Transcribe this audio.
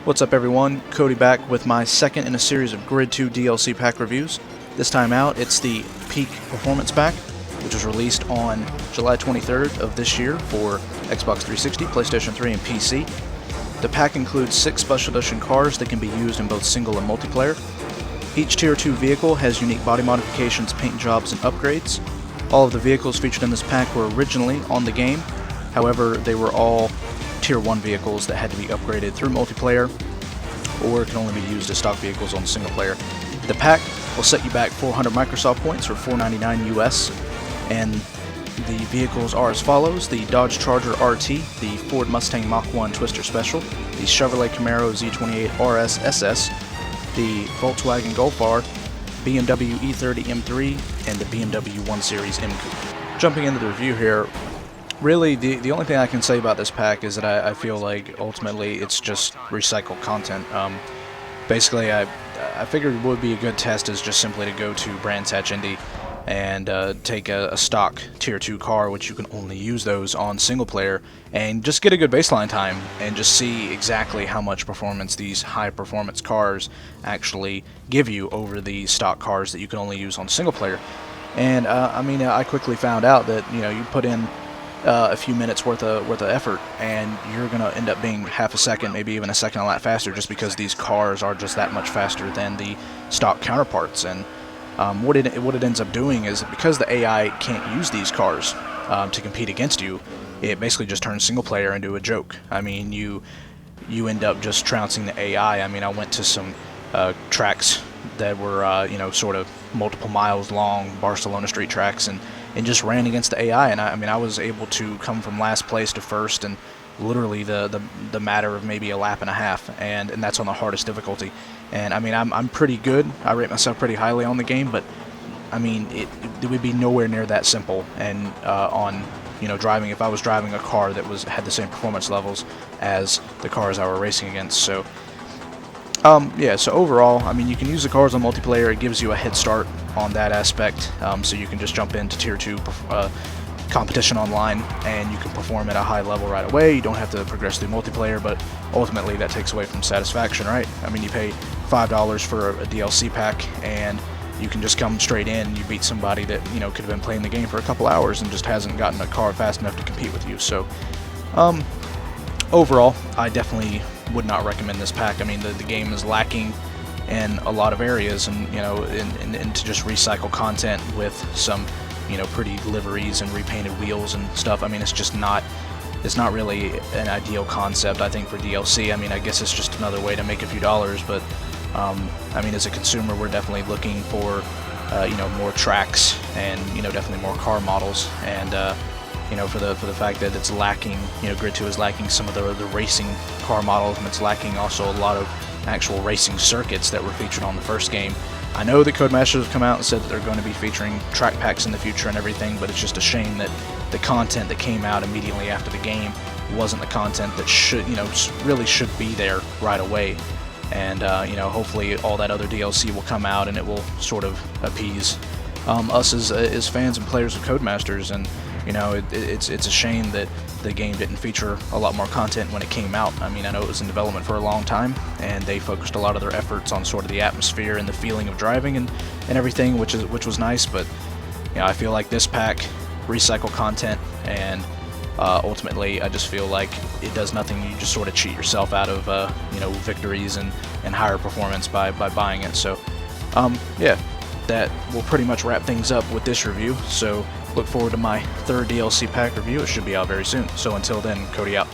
What's up everyone, Cody back with my second in a series of Grid 2 DLC pack reviews. This time out it's the Peak Performance Pack, which was released on July 23rd of this year for Xbox 360, PlayStation 3, and PC. The pack includes 6 special edition cars that can be used in both single and multiplayer. Each Tier 2 vehicle has unique body modifications, paint jobs, and upgrades. All of the vehicles featured in this pack were originally on the game, however they were all Tier 1 vehicles that had to be upgraded through multiplayer or can only be used as stock vehicles on single player. The pack will set you back 400 Microsoft points or $4.99 US, and the vehicles are as follows: the Dodge Charger RT, the Ford Mustang Mach 1 Twister Special, the Chevrolet Camaro Z28 RS SS, the Volkswagen Golf R, BMW E30 M3, and the BMW 1 Series M Coupe. Jumping into the review here, really, the only thing I can say about this pack is that I feel like ultimately it's just recycled content. Basically, I figured it would be a good test is just simply to go to Brands Hatch Indy and take a stock Tier 2 car, which you can only use those on single player, and just get a good baseline time and just see exactly how much performance these high performance cars actually give you over the stock cars that you can only use on single player. And I quickly found out that you put in a few minutes worth of effort and you're gonna end up being half a second, maybe even a second a lot faster, just because these cars are just that much faster than the stock counterparts. And what it ends up doing is, because the AI can't use these cars to compete against you, it basically just turns single player into a joke. I mean, you end up just trouncing the AI. I mean, I went to some tracks that were sort of multiple miles long, Barcelona street tracks, and just ran against the AI, and I was able to come from last place to first in literally the matter of maybe a lap and a half, and that's on the hardest difficulty. And I mean, I'm pretty good. I rate myself pretty highly on the game, but I mean, it would be nowhere near that simple. And on driving, if I was driving a car that had the same performance levels as the cars I were racing against. So yeah, so overall, I mean, you can use the cars on multiplayer. It gives you a head start on that aspect, so you can just jump into Tier 2 competition online and you can perform at a high level right away. You don't have to progress through multiplayer, but ultimately that takes away from satisfaction, right? I mean, you pay $5 for a DLC pack and you can just come straight in. You beat somebody that could have been playing the game for a couple hours and just hasn't gotten a car fast enough to compete with you. So overall, I definitely would not recommend this pack. I mean, the game is lacking in a lot of areas, and and to just recycle content with some pretty liveries and repainted wheels and stuff. I mean, it's not really an ideal concept, I think, for DLC. I mean, I guess it's just another way to make a few dollars, but I mean, as a consumer, we're definitely looking for more tracks and definitely more car models, and for the fact that it's lacking, Grid 2 is lacking some of the racing car models, and it's lacking also a lot of actual racing circuits that were featured on the first game. I know that Codemasters have come out and said that they're going to be featuring track packs in the future and everything, but it's just a shame that the content that came out immediately after the game wasn't the content that really should be there right away. And hopefully all that other DLC will come out and it will sort of appease us as fans and players of Codemasters. And it's a shame that the game didn't feature a lot more content when it came out. I mean, I know it was in development for a long time, and they focused a lot of their efforts on sort of the atmosphere and the feeling of driving and everything, which was nice. But I feel like this pack recycle content, and ultimately I just feel like it does nothing. You just sort of cheat yourself out of victories and higher performance by buying it. So yeah, that will pretty much wrap things up with this review. So look forward to my third DLC pack review. It should be out very soon. So until then, Cody out.